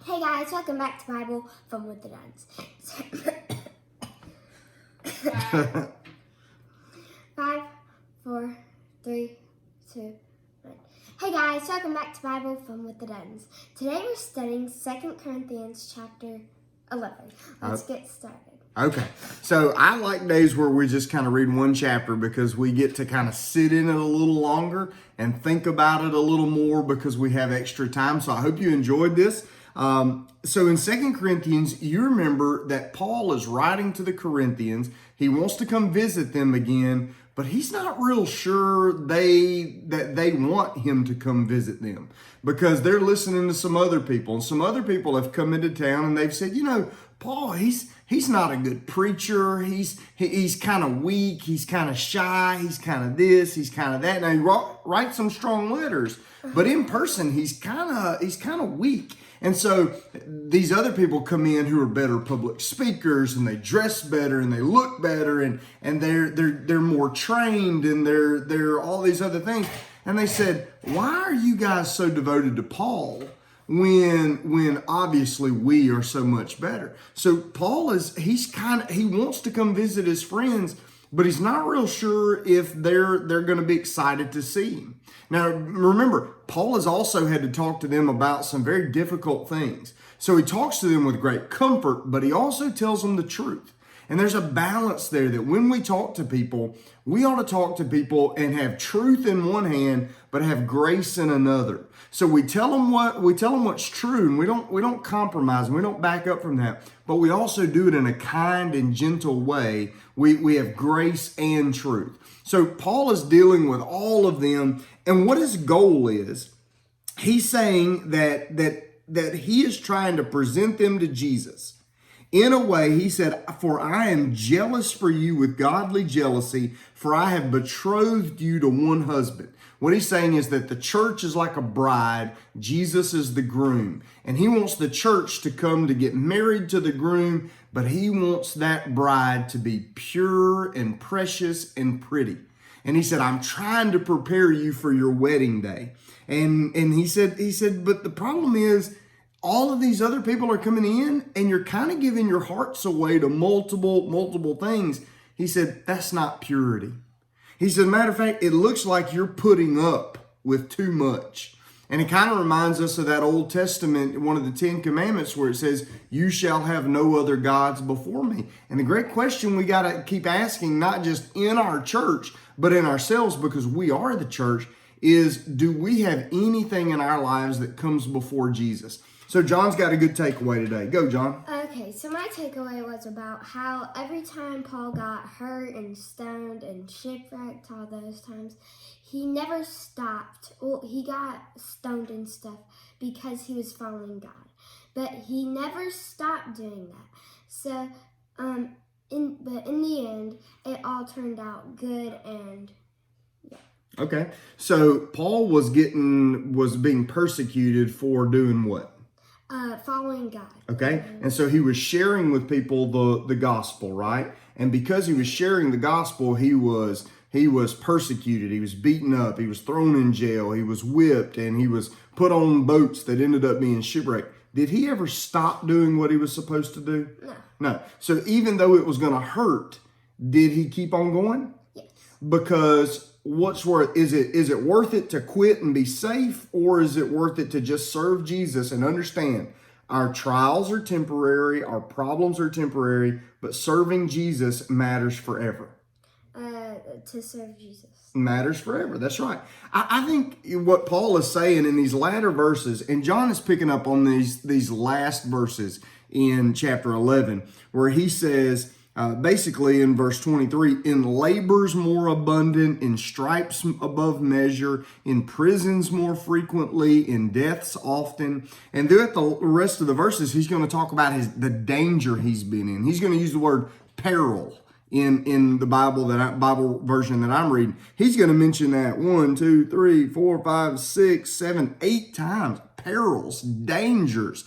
Hey guys, welcome back to Bible Fun with the Duns. 5, 4, 3, 2, 1. Hey guys, welcome back to Bible Fun with the Duns. Today we're studying 2 Corinthians chapter 11. Let's get started. Okay, so I like days where we just kind of read one chapter because we get to kind of sit in it a little longer and think about it a little more because we have extra time. So I hope you enjoyed this. So in 2 Corinthians, you remember that Paul is writing to the Corinthians. He wants to come visit them again, but he's not real sure that they want him to come visit them because they're listening to some other people. And some other people have come into town and they've said, Paul, he's not a good preacher. He's kind of weak. He's kind of shy. He's kind of this. He's kind of that. Now he writes some strong letters, but in person he's kind of weak. And so these other people come in who are better public speakers and they dress better and they look better and they're more trained and they're all these other things. And they said, why are you guys so devoted to Paul when obviously we are so much better? So Paul he wants to come visit his friends, but he's not real sure if they're going to be excited to see him. Now, remember, Paul has also had to talk to them about some very difficult things. So he talks to them with great comfort, but he also tells them the truth. And there's a balance there that when we talk to people, we ought to talk to people and have truth in one hand, but have grace in another. So we tell them what's true, and we don't compromise, and we don't back up from that. But we also do it in a kind and gentle way. We have grace and truth. So Paul is dealing with all of them, and what his goal is, he's saying that he is trying to present them to Jesus. In a way, he said, for I am jealous for you with godly jealousy, for I have betrothed you to one husband. What he's saying is that the church is like a bride. Jesus is the groom. And he wants the church to come to get married to the groom, but he wants that bride to be pure and precious and pretty. And he said, I'm trying to prepare you for your wedding day. And he said, but the problem is, all of these other people are coming in and you're kind of giving your hearts away to multiple things. He said, that's not purity. He said, matter of fact, it looks like you're putting up with too much. And it kind of reminds us of that Old Testament, one of the 10 Commandments where it says, you shall have no other gods before me. And the great question we got to keep asking, not just in our church, but in ourselves, because we are the church, is do we have anything in our lives that comes before Jesus? So John's got a good takeaway today. Go, John. Okay, so my takeaway was about how every time Paul got hurt and stoned and shipwrecked, all those times, he never stopped. Well, he got stoned and stuff because he was following God. But he never stopped doing that. So, in the end, it all turned out good and yeah. Okay, so Paul was being persecuted for doing what? Following God. Okay, and so he was sharing with people the gospel, right? And because he was sharing the gospel, he was persecuted. He was beaten up. He was thrown in jail. He was whipped, and he was put on boats that ended up being shipwrecked. Did he ever stop doing what he was supposed to do? No. So even though it was going to hurt, did he keep on going? Yes. Because what's worth is it worth it to quit and be safe, or is it worth it to just serve Jesus and understand our trials are temporary, our problems are temporary, but serving Jesus matters forever? To serve Jesus matters forever. That's right. I think what Paul is saying in these latter verses, and John is picking up on these last verses in chapter 11, where he says, basically in verse 23, in labors more abundant, in stripes above measure, in prisons more frequently, in deaths often. And throughout the rest of the verses, he's going to talk about the danger he's been in. He's going to use the word peril in the Bible version that I'm reading. He's going to mention that 1, 2, 3, 4, 5, 6, 7, 8 times. Perils, dangers.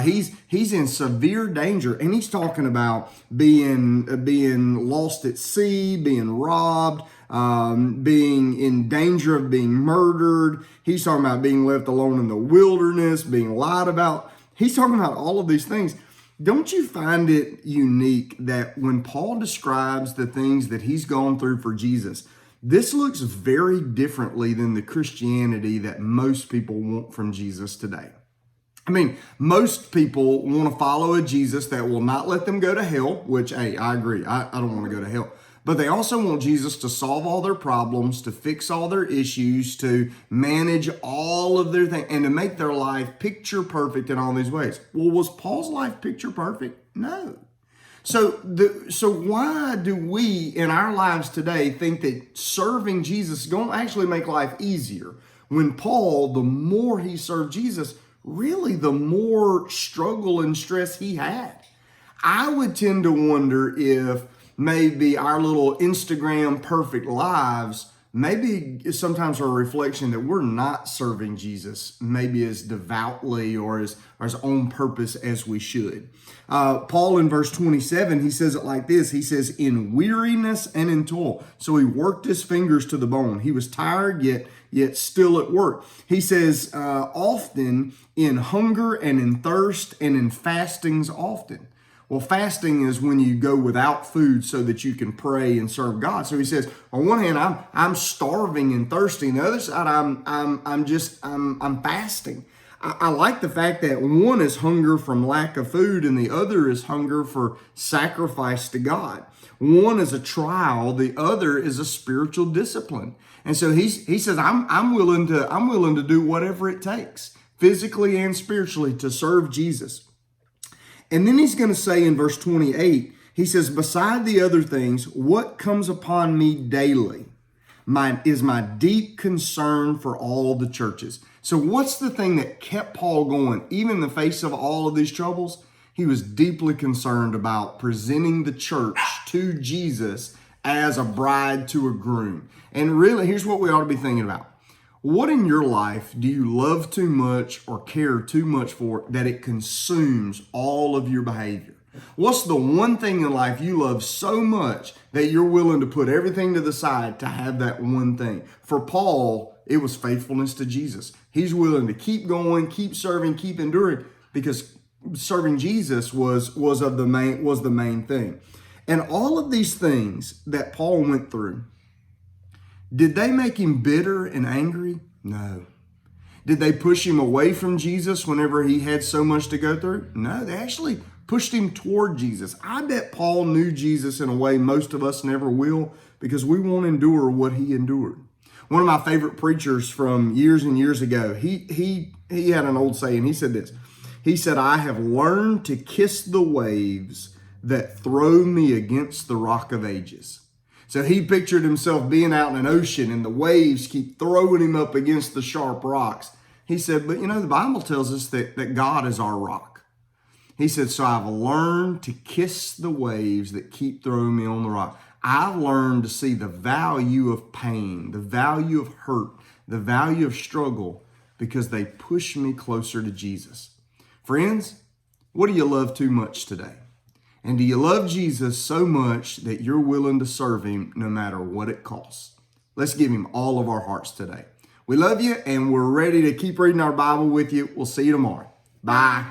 He's in severe danger, and he's talking about being lost at sea, being robbed, being in danger of being murdered. He's talking about being left alone in the wilderness, being lied about. He's talking about all of these things. Don't you find it unique that when Paul describes the things that he's gone through for Jesus, this looks very differently than the Christianity that most people want from Jesus today? I mean, most people want to follow a Jesus that will not let them go to hell, which, hey, I agree. I don't want to go to hell. But they also want Jesus to solve all their problems, to fix all their issues, to manage all of their things, and to make their life picture perfect in all these ways. Well, was Paul's life picture perfect? No. So why do we in our lives today think that serving Jesus is going to actually make life easier? When Paul, the more he served Jesus, really the more struggle and stress he had. I would tend to wonder if maybe our little Instagram perfect lives maybe sometimes are a reflection that we're not serving Jesus maybe as devoutly or as on purpose as we should. Paul in verse 27, he says it like this. He says, in weariness and in toil. So he worked his fingers to the bone. He was tired, yet still at work. He says, often in hunger and in thirst and in fastings often. Well, fasting is when you go without food so that you can pray and serve God. So he says, on one hand, I'm starving and thirsty. On the other side, I'm fasting. I like the fact that one is hunger from lack of food and the other is hunger for sacrifice to God. One is a trial, the other is a spiritual discipline. And so he says, I'm willing to do whatever it takes, physically and spiritually, to serve Jesus. And then he's going to say in verse 28, he says, beside the other things, what comes upon me daily is my deep concern for all the churches. So what's the thing that kept Paul going, even in the face of all of these troubles? He was deeply concerned about presenting the church to Jesus as a bride to a groom. And really, here's what we ought to be thinking about. What in your life do you love too much or care too much for that it consumes all of your behavior? What's the one thing in life you love so much that you're willing to put everything to the side to have that one thing? For Paul, it was faithfulness to Jesus. He's willing to keep going, keep serving, keep enduring, because serving Jesus was the main thing. And all of these things that Paul went through, did they make him bitter and angry? No. Did they push him away from Jesus whenever he had so much to go through? No, they actually pushed him toward Jesus. I bet Paul knew Jesus in a way most of us never will, because we won't endure what he endured. One of my favorite preachers from years and years ago, he had an old saying. He said this. He said, I have learned to kiss the waves that throw me against the rock of ages. So he pictured himself being out in an ocean and the waves keep throwing him up against the sharp rocks. He said, but the Bible tells us that God is our rock. He said, so I've learned to kiss the waves that keep throwing me on the rock. I've learned to see the value of pain, the value of hurt, the value of struggle, because they push me closer to Jesus. Friends, what do you love too much today? And do you love Jesus so much that you're willing to serve him no matter what it costs? Let's give him all of our hearts today. We love you, and we're ready to keep reading our Bible with you. We'll see you tomorrow. Bye.